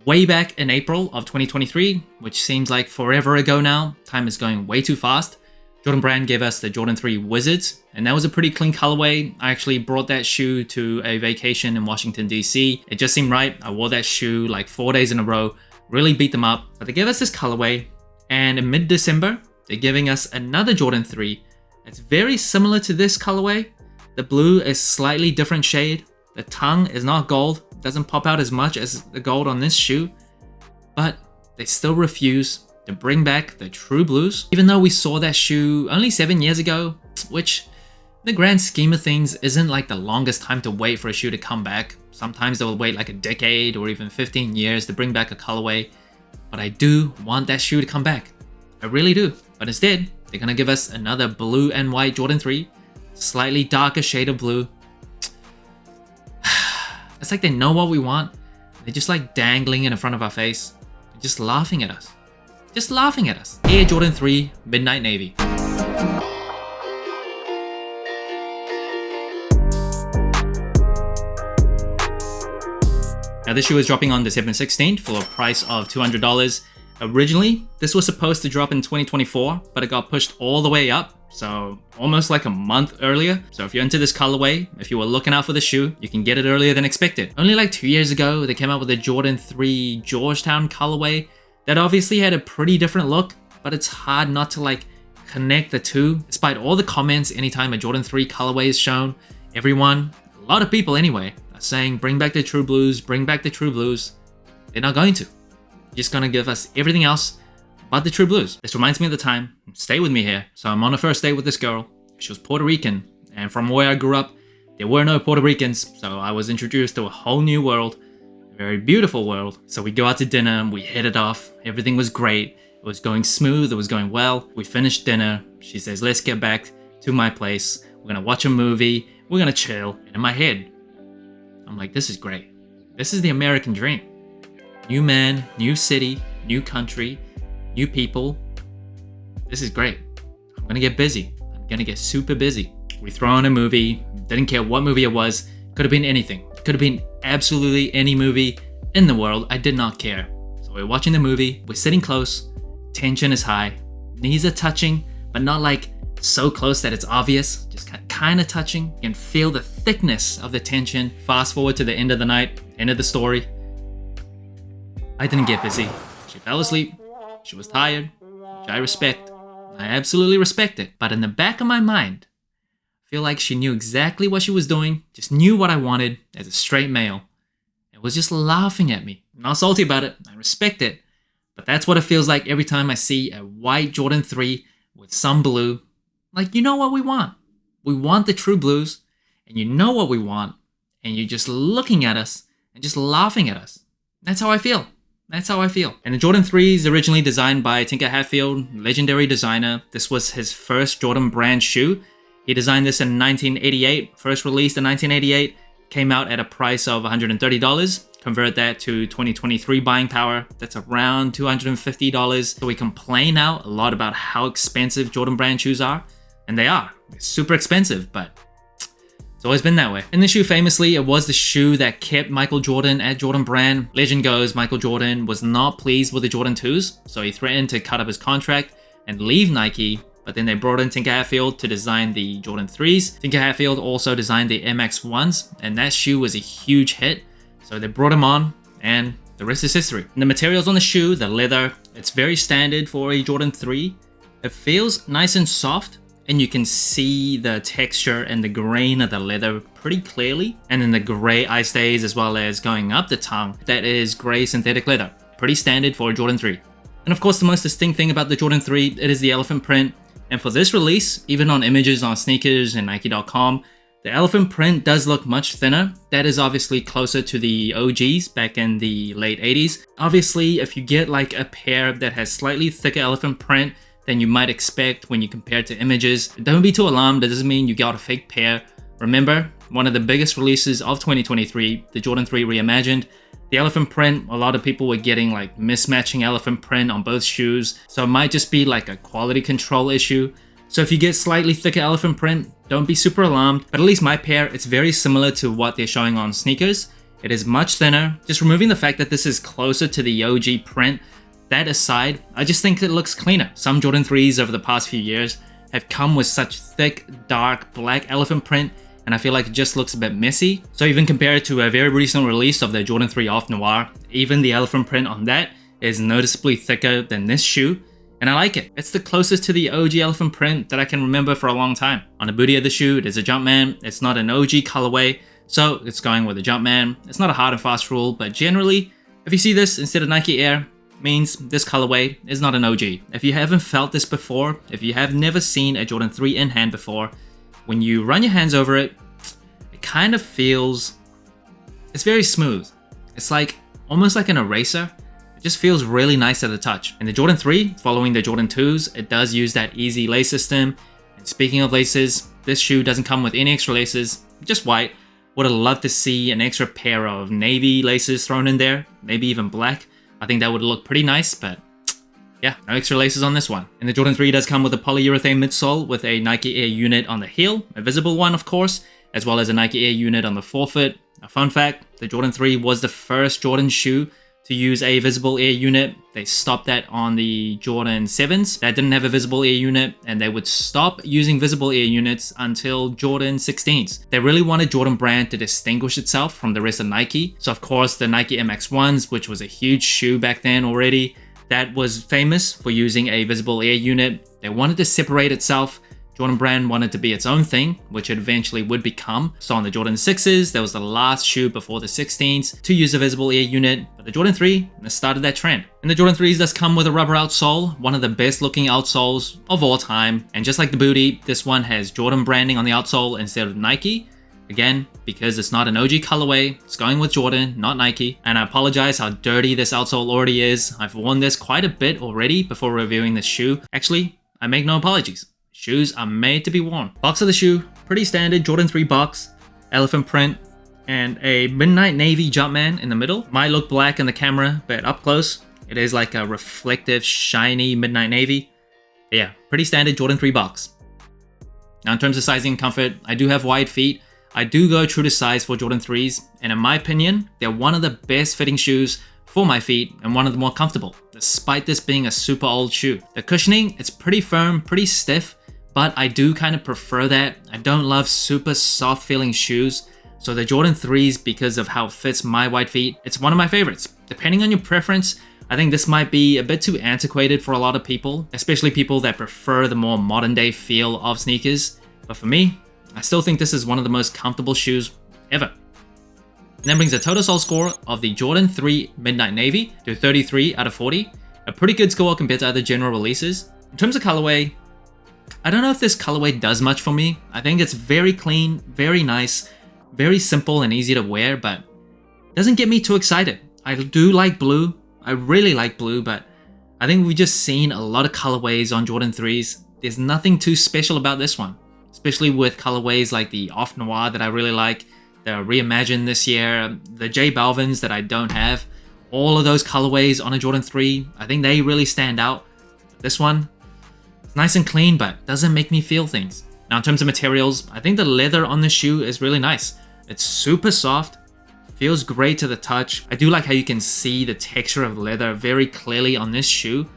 way back in April of 2023, which seems like forever ago now. Time is going way too fast. Jordan Brand gave us the Jordan 3 Wizards, and that was a pretty clean colorway. I actually brought that shoe to a vacation in Washington, D.C. It just seemed right. I wore that shoe like 4 days in a row, really beat them up. But they gave us this colorway, and in mid-December, they're giving us another Jordan 3. It's very similar to this colorway. The blue is slightly different shade. The tongue is not gold. It doesn't pop out as much as the gold on this shoe. But they still refuse to bring back the true blues, even though we saw that shoe only 7 years ago, which in the grand scheme of things isn't like the longest time to wait for a shoe to come back. Sometimes they'll wait like a decade or even 15 years to bring back a colorway, but I do want that shoe to come back. I really do. But instead, they're gonna give us another blue and white Jordan 3, slightly darker shade of blue. It's like they know what we want. They're just like dangling it in front of our face, just laughing at us. Just laughing at us. Air Jordan 3 Midnight Navy. Now this shoe is dropping on December 16th for a price of $200. Originally, this was supposed to drop in 2024, but it got pushed all the way up, so almost like a month earlier. So if you're into this colorway, if you were looking out for the shoe, you can get it earlier than expected. Only like 2 years ago, they came out with a Jordan 3 Georgetown colorway that obviously had a pretty different look, but it's hard not to like connect the two. Despite all the comments anytime a Jordan 3 colorway is shown, everyone, a lot of people anyway, are saying bring back the true blues, bring back the true blues. They're not going to. They're just gonna give us everything else but the true blues. This reminds me of the time, stay with me here. So I'm on a first date with this girl. She was Puerto Rican, and from where I grew up, there were no Puerto Ricans, so I was introduced to a whole new world. Very beautiful world. So we go out to dinner and we hit it off. Everything was great. It was going smooth. It was going well. We finished dinner. She says, let's get back to my place. We're gonna watch a movie. We're gonna chill. And in my head, I'm like, this is great. This is the American dream. New man, new city, new country, new people. This is great. I'm gonna get busy. I'm gonna get super busy. We throw on a movie. Didn't care what movie it was. Could have been anything. Could have been absolutely any movie in the world. I did not care. So we're watching the movie. We're sitting close. Tension is high. Knees are touching, but not like so close that it's obvious. Just kind of touching. You can feel the thickness of the tension. Fast forward to the end of the night, end of the story. I didn't get busy. She fell asleep. She was tired, which I respect. I absolutely respect it. But in the back of my mind, I feel like she knew exactly what she was doing, just knew what I wanted as a straight male, and was just laughing at me. I'm not salty about it. I respect it. But that's what it feels like every time I see a white Jordan 3 with some blue. Like, you know what we want. We want the true blues, and you know what we want, and you're just looking at us and just laughing at us. That's how I feel. That's how I feel. And the Jordan 3 is originally designed by Tinker Hatfield, legendary designer. This was his first Jordan Brand shoe. He designed this in 1988, first released in 1988, came out at a price of $130. Convert that to 2023 buying power, that's around $250. So we complain now a lot about how expensive Jordan Brand shoes are, and they are. They're super expensive, but it's always been that way. And this shoe, famously, it was the shoe that kept Michael Jordan at Jordan Brand. Legend goes, Michael Jordan was not pleased with the Jordan 2s, so he threatened to cut up his contract and leave Nike, but then they brought in Tinker Hatfield to design the Jordan 3s. Tinker Hatfield also designed the MX1s, and that shoe was a huge hit, so they brought him on, and the rest is history. And the materials on the shoe, the leather, it's very standard for a Jordan 3. It feels nice and soft, and you can see the texture and the grain of the leather pretty clearly. And then the gray eye stays as well as going up the tongue. That is gray synthetic leather. Pretty standard for a Jordan 3. And of course, the most distinct thing about the Jordan 3, it is the elephant print. And for this release, even on images on sneakers and Nike.com, the elephant print does look much thinner. That is obviously closer to the OGs back in the late 80s. Obviously, if you get like a pair that has slightly thicker elephant print than you might expect when you compare it to images, don't be too alarmed. That doesn't mean you got a fake pair. Remember, one of the biggest releases of 2023, the Jordan 3 Reimagined, the elephant print, a lot of people were getting like mismatching elephant print on both shoes. So it might just be like a quality control issue. So if you get slightly thicker elephant print, don't be super alarmed. But at least my pair, it's very similar to what they're showing on sneakers. It is much thinner. Just removing the fact that this is closer to the OG print, that aside, I just think it looks cleaner. Some Jordan 3s over the past few years have come with such thick, dark, black elephant print, and I feel like it just looks a bit messy. So even compared to a very recent release of the Jordan 3 Off Noir, even the elephant print on that is noticeably thicker than this shoe, and I like it. It's the closest to the OG elephant print that I can remember for a long time. On the booty of the shoe, it is a Jumpman. It's not an OG colorway, so it's going with a Jumpman. It's not a hard and fast rule, but generally, if you see this instead of Nike Air, means this colorway is not an OG. If you haven't felt this before, if you have never seen a Jordan 3 in hand before, when you run your hands over it, it kind of feels, it's very smooth. It's like, almost like an eraser. It just feels really nice at the touch. And the Jordan 3, following the Jordan 2s, it does use that easy lace system. And speaking of laces, this shoe doesn't come with any extra laces, just white. Would have loved to see an extra pair of navy laces thrown in there, maybe even black. I think that would look pretty nice, but yeah, no extra laces on this one. And the Jordan 3 does come with a polyurethane midsole with a Nike Air unit on the heel, a visible one of course, as well as a Nike Air unit on the forefoot. A fun fact, the Jordan 3 was the first Jordan shoe to use a visible Air unit. They stopped that on the Jordan 7s that didn't have a visible Air unit, and they would stop using visible Air units until Jordan 16s. They really wanted Jordan Brand to distinguish itself from the rest of Nike. So of course the Nike MX1s, which was a huge shoe back then already, that was famous for using a visible Air unit. They wanted to separate itself. Jordan Brand wanted to be its own thing, which it eventually would become. So on the Jordan 6s, that was the last shoe before the 16s to use a visible Air unit, but the Jordan 3 started that trend. And the Jordan 3s does come with a rubber outsole, one of the best looking outsoles of all time. And just like the booty, this one has Jordan branding on the outsole instead of Nike. Again, because it's not an OG colorway, it's going with Jordan, not Nike. And I apologize how dirty this outsole already is. I've worn this quite a bit already before reviewing this shoe. Actually, I make no apologies. Shoes are made to be worn. Box of the shoe, pretty standard Jordan 3 box, elephant print, and a midnight navy Jumpman in the middle. Might look black in the camera, but up close, it is like a reflective, shiny midnight navy. But yeah, pretty standard Jordan 3 box. Now in terms of sizing and comfort, I do have wide feet. I do go true to size for Jordan 3s, and in my opinion, they're one of the best fitting shoes for my feet and one of the more comfortable, despite this being a super old shoe. The cushioning, it's pretty firm, pretty stiff, but I do kind of prefer that. I don't love super soft feeling shoes, so the Jordan 3s, because of how it fits my wide feet, it's one of my favorites. Depending on your preference, I think this might be a bit too antiquated for a lot of people, especially people that prefer the more modern day feel of sneakers, but for me, I still think this is one of the most comfortable shoes ever. And that brings the total sole score of the Jordan 3 Midnight Navy to 33 out of 40. A pretty good score compared to other general releases. In terms of colorway, I don't know if this colorway does much for me. I think it's very clean, very nice, very simple and easy to wear, but doesn't get me too excited. I do like blue. I really like blue, but I think we've just seen a lot of colorways on Jordan 3s. There's nothing too special about this one, especially with colorways like the Off Noir that I really like, the Reimagined this year, the J Balvin's that I don't have. All of those colorways on a Jordan 3, I think they really stand out. This one, it's nice and clean, but doesn't make me feel things. Now in terms of materials, I think the leather on the shoe is really nice. It's super soft, feels great to the touch. I do like how you can see the texture of leather very clearly on this shoe.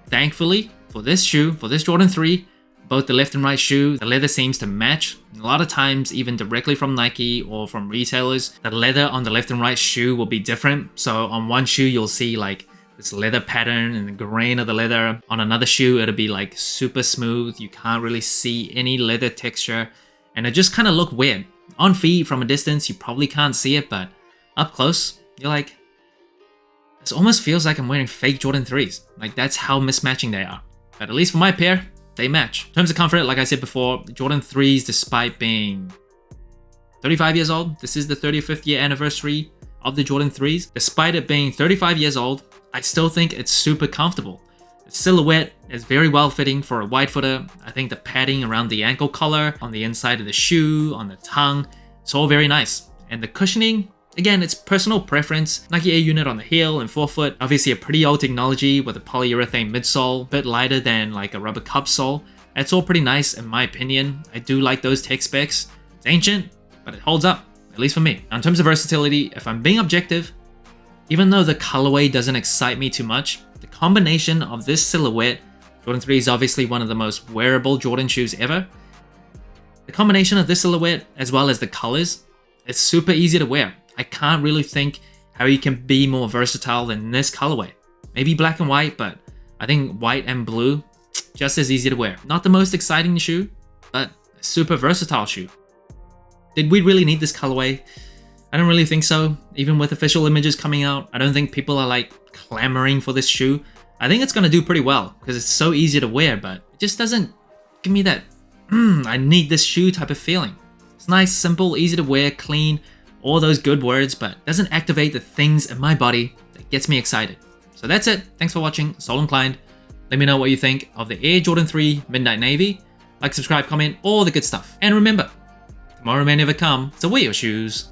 Thankfully, for this shoe, for this Jordan 3, both the left and right shoe, the leather seems to match. A lot of times, even directly from Nike or from retailers, the leather on the left and right shoe will be different. So on one shoe, you'll see like this leather pattern and the grain of the leather. On another shoe, it'll be like super smooth. You can't really see any leather texture, and it just kind of look weird. On feet, from a distance, you probably can't see it, but up close, you're like, this almost feels like I'm wearing fake Jordan 3s. Like that's how mismatching they are. But at least for my pair, they match. In terms of comfort, like I said before, Jordan 3s, despite being 35 years old, this is the 35th year anniversary of the Jordan 3s. Despite it being 35 years old, I still think it's super comfortable. The silhouette is very well fitting for a wide footer. I think the padding around the ankle collar, on the inside of the shoe, on the tongue, it's all very nice. And the cushioning, again, it's personal preference. Nike Air unit on the heel and forefoot. Obviously a pretty old technology with a polyurethane midsole, a bit lighter than like a rubber cup sole. It's all pretty nice in my opinion. I do like those tech specs. It's ancient, but it holds up. at least for me. Now, in terms of versatility, if I'm being objective, even though the colorway doesn't excite me too much, the combination of this silhouette, Jordan 3 is obviously one of the most wearable Jordan shoes ever. The combination of this silhouette as well as the colors, it's super easy to wear. I can't really think how you can be more versatile than this colorway. Maybe black and white, but I think white and blue, just as easy to wear. Not the most exciting shoe, but a super versatile shoe. Did we really need this colorway? I don't really think so. Even with official images coming out, I don't think people are like clamoring for this shoe. I think it's gonna do pretty well because it's so easy to wear, but it just doesn't give me that I need this shoe type of feeling. It's nice, simple, easy to wear, clean, all those good words, but doesn't activate the things in my body that gets me excited. So that's it. Thanks for watching. Soul Inclined. Let me know what you think of the Air Jordan 3 Midnight Navy. Like, subscribe, comment, all the good stuff. And remember, tomorrow may never come, so wear your shoes.